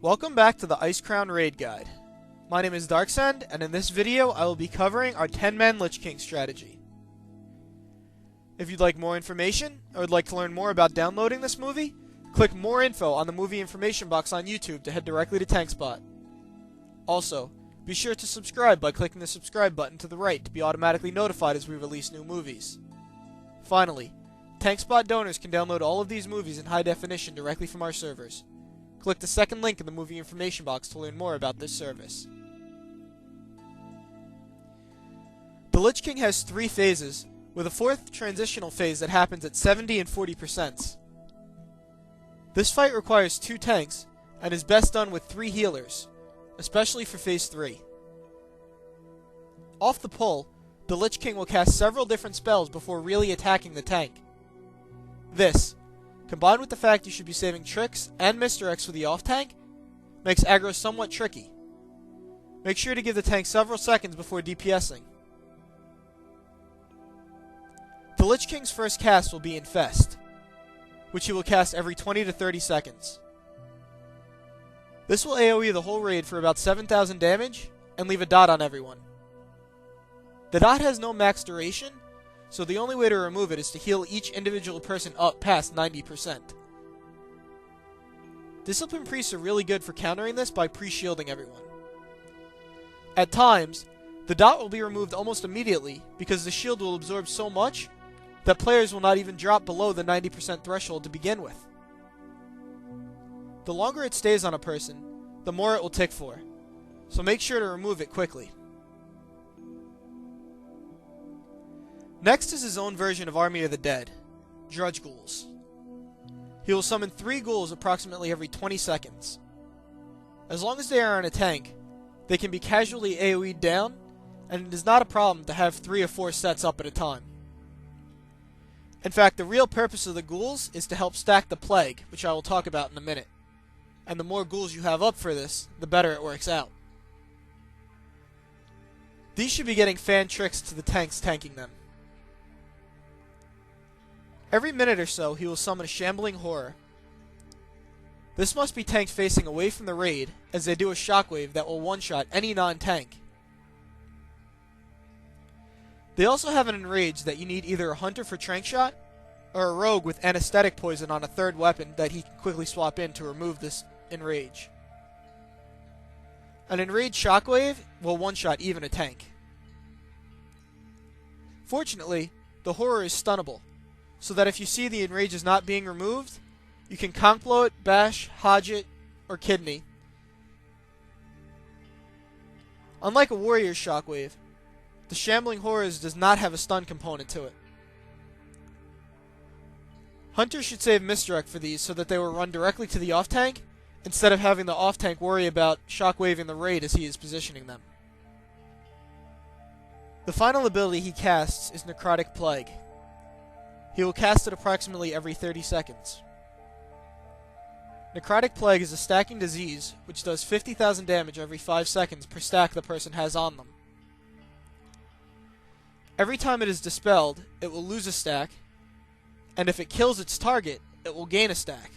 Welcome back to the Icecrown Raid Guide. My name is Darksend, and in this video I will be covering our 10-man Lich King strategy. If you'd like more information, or would like to learn more about downloading this movie, click more info on the movie information box on YouTube to head directly to TankSpot. Also, be sure to subscribe by clicking the subscribe button to the right to be automatically notified as we release new movies. Finally, TankSpot donors can download all of these movies in high definition directly from our servers. Click the second link in the movie information box to learn more about this service. The Lich King has 3 phases, with a 4th transitional phase that happens at 70 and 40%. This fight requires 2 tanks, and is best done with 3 healers, especially for phase 3. Off the pull, the Lich King will cast several different spells before really attacking the tank. This, combined with the fact you should be saving tricks and misdirects for the off-tank, makes aggro somewhat tricky. Make sure to give the tank several seconds before DPSing. The Lich King's first cast will be Infest, which he will cast every 20 to 30 seconds. This will AoE the whole raid for about 7,000 damage, and leave a dot on everyone. The dot has no max duration, so the only way to remove it is to heal each individual person up past 90%. Discipline Priests are really good for countering this by pre-shielding everyone. At times, the dot will be removed almost immediately because the shield will absorb so much that players will not even drop below the 90% threshold to begin with. The longer it stays on a person, the more it will tick for, so make sure to remove it quickly. Next is his own version of Army of the Dead, Drudge Ghouls. He will summon 3 ghouls approximately every 20 seconds. As long as they are on a tank, they can be casually AoE'd down, and it is not a problem to have 3 or 4 sets up at a time. In fact, the real purpose of the ghouls is to help stack the plague, which I will talk about in a minute. And the more ghouls you have up for this, the better it works out. These should be getting fan tricks to the tanks tanking them. Every minute or so, he will summon a Shambling Horror. This must be tanks facing away from the raid, as they do a shockwave that will one-shot any non-tank. They also have an enrage that you need either a Hunter for Trank Shot, or a Rogue with Anesthetic Poison on a 3rd weapon that he can quickly swap in to remove this enrage. An enraged shockwave will one-shot even a tank. Fortunately, the Horror is stunnable, so that if you see the enrage is not being removed, you can Conk Blow it, Bash, Hodge it, or Kidney. Unlike a Warrior's Shockwave, the Shambling Horrors does not have a stun component to it. Hunters should save Misdirect for these so that they will run directly to the off-tank, instead of having the off-tank worry about shockwaving the raid as he is positioning them. The final ability he casts is Necrotic Plague. He will cast it approximately every 30 seconds. Necrotic Plague is a stacking disease which does 50,000 damage every 5 seconds per stack the person has on them. Every time it is dispelled, it will lose a stack, and if it kills its target, it will gain a stack.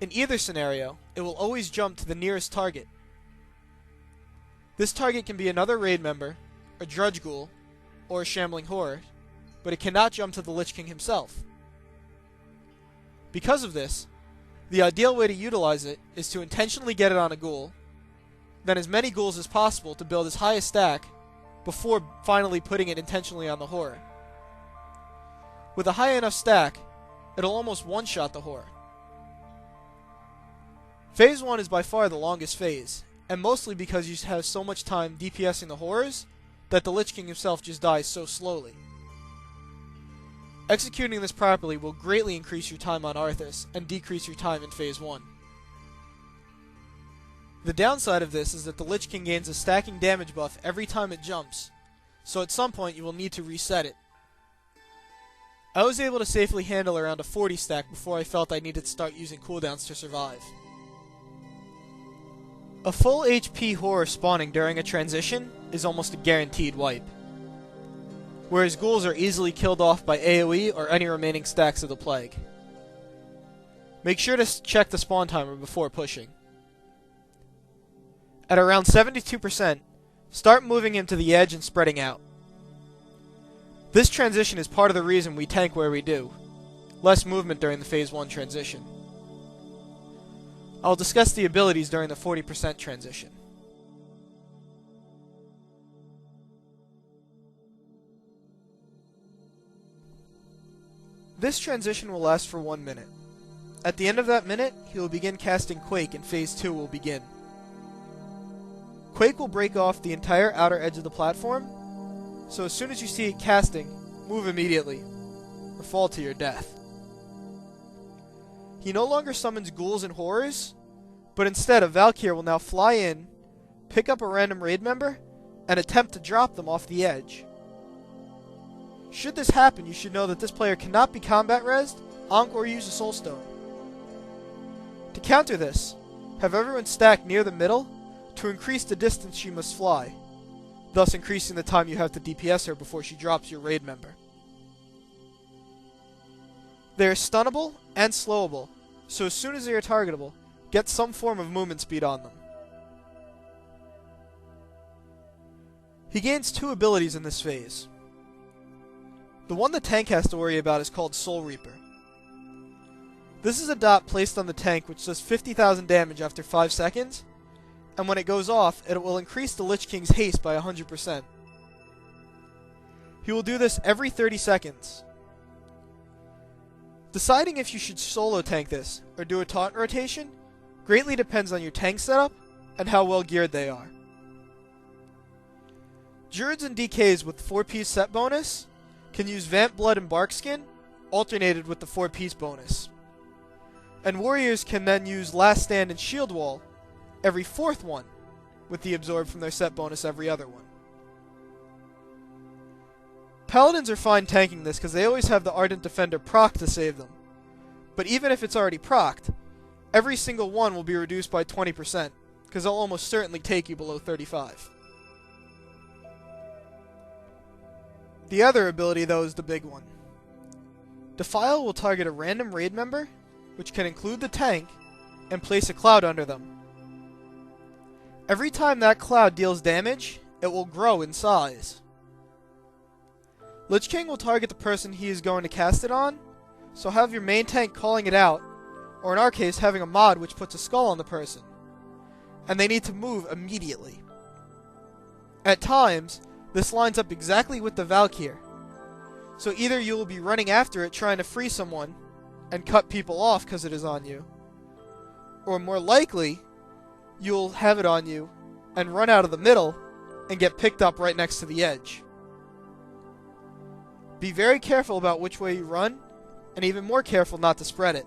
In either scenario, it will always jump to the nearest target. This target can be another raid member, a Drudge Ghoul, or a Shambling Horror, but it cannot jump to the Lich King himself. Because of this, the ideal way to utilize it is to intentionally get it on a ghoul, then as many ghouls as possible to build as high a stack, before finally putting it intentionally on the Horror. With a high enough stack, it'll almost one-shot the Horror. Phase 1 is by far the longest phase, and mostly because you have so much time DPSing the Horrors, that the Lich King himself just dies so slowly. Executing this properly will greatly increase your time on Arthas, and decrease your time in Phase 1. The downside of this is that the Lich King gains a stacking damage buff every time it jumps, so at some point you will need to reset it. I was able to safely handle around a 40 stack before I felt I needed to start using cooldowns to survive. A full HP Horror spawning during a transition is almost a guaranteed wipe, whereas ghouls are easily killed off by AoE or any remaining stacks of the plague. Make sure to check the spawn timer before pushing. At around 72%, start moving him to the edge and spreading out. This transition is part of the reason we tank where we do. Less movement during the Phase 1 transition. I'll discuss the abilities during the 40% transition. This transition will last for 1 minute. At the end of that minute, he will begin casting Quake and Phase 2 will begin. Quake will break off the entire outer edge of the platform, so as soon as you see it casting, move immediately, or fall to your death. He no longer summons ghouls and horrors, but instead a Valkyr will now fly in, pick up a random raid member, and attempt to drop them off the edge. Should this happen, you should know that this player cannot be combat rezzed, Ankh, or use a soul stone. To counter this, have everyone stack near the middle to increase the distance she must fly, thus increasing the time you have to DPS her before she drops your raid member. They are stunnable and slowable, so as soon as they are targetable, get some form of movement speed on them. He gains 2 abilities in this phase. The one the tank has to worry about is called Soul Reaper. This is a dot placed on the tank which does 50,000 damage after 5 seconds, and when it goes off, it will increase the Lich King's haste by 100%. He will do this every 30 seconds. Deciding if you should solo tank this, or do a taunt rotation, greatly depends on your tank setup, and how well geared they are. Druids and DKs with 4-piece set bonus can use Vamp Blood and Barkskin, alternated with the 4-piece bonus. And warriors can then use Last Stand and Shield Wall every 4th one, with the Absorb from their set bonus every other one. Paladins are fine tanking this because they always have the Ardent Defender proc to save them. But even if it's already procced, every single one will be reduced by 20%, because they'll almost certainly take you below 35. The other ability, though, is the big one. Defile will target a random raid member, which can include the tank, and place a cloud under them. Every time that cloud deals damage, it will grow in size. Lich King will target the person he is going to cast it on, so have your main tank calling it out, or in our case, having a mod which puts a skull on the person. And they need to move immediately. At times, this lines up exactly with the Valkyr. So either you will be running after it trying to free someone and cut people off because it is on you, or more likely, you'll have it on you and run out of the middle and get picked up right next to the edge. Be very careful about which way you run, and even more careful not to spread it.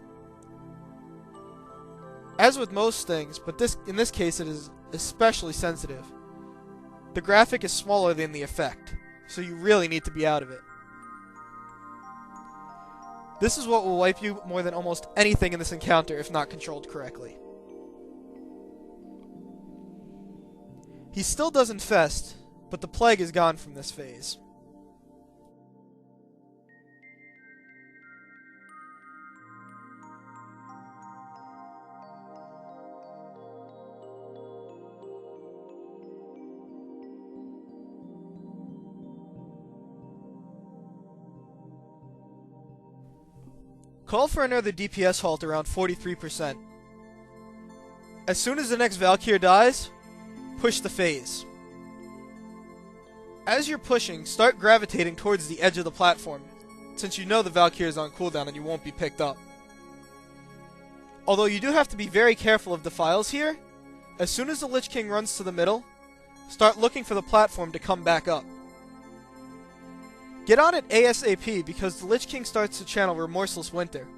As with most things, but in this case it is especially sensitive, the graphic is smaller than the effect, so you really need to be out of it. This is what will wipe you more than almost anything in this encounter if not controlled correctly. He still does infest, but the plague is gone from this phase. Call for another DPS halt around 43%. As soon as the next Valkyr dies, push the phase. As you're pushing, start gravitating towards the edge of the platform, since you know the Valkyr is on cooldown and you won't be picked up. Although you do have to be very careful of defiles here, as soon as the Lich King runs to the middle, start looking for the platform to come back up. Get on it ASAP because the Lich King starts to channel Remorseless Winter.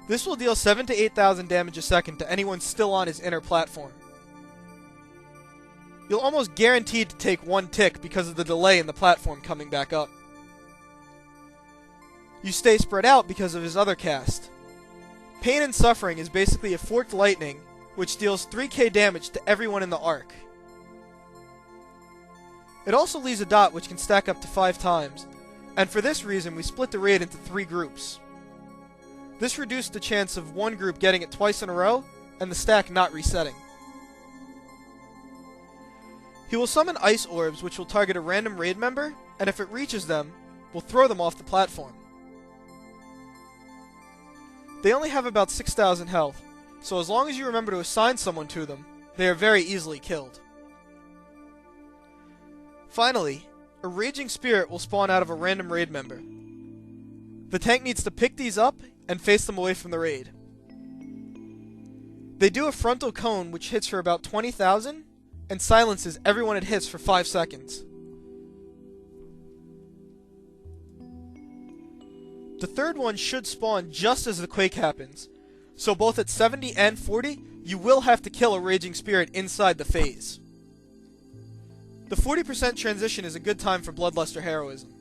This will deal 7,000 to 8,000 damage a second to anyone still on his inner platform. You'll almost guaranteed to take 1 tick because of the delay in the platform coming back up. You stay spread out because of his other cast. Pain and Suffering is basically a forked lightning which deals 3k damage to everyone in the arc. It also leaves a dot which can stack up to 5 times, and for this reason we split the raid into 3 groups. This reduced the chance of one group getting it twice in a row, and the stack not resetting. He will summon ice orbs which will target a random raid member, and if it reaches them, will throw them off the platform. They only have about 6,000 health, so as long as you remember to assign someone to them, they are very easily killed. Finally, a Raging Spirit will spawn out of a random raid member. The tank needs to pick these up and face them away from the raid. They do a frontal cone which hits for about 20,000 and silences everyone it hits for 5 seconds. The third one should spawn just as the quake happens, so both at 70 and 40, you will have to kill a Raging Spirit inside the phase. The 40% transition is a good time for Bloodlust or Heroism.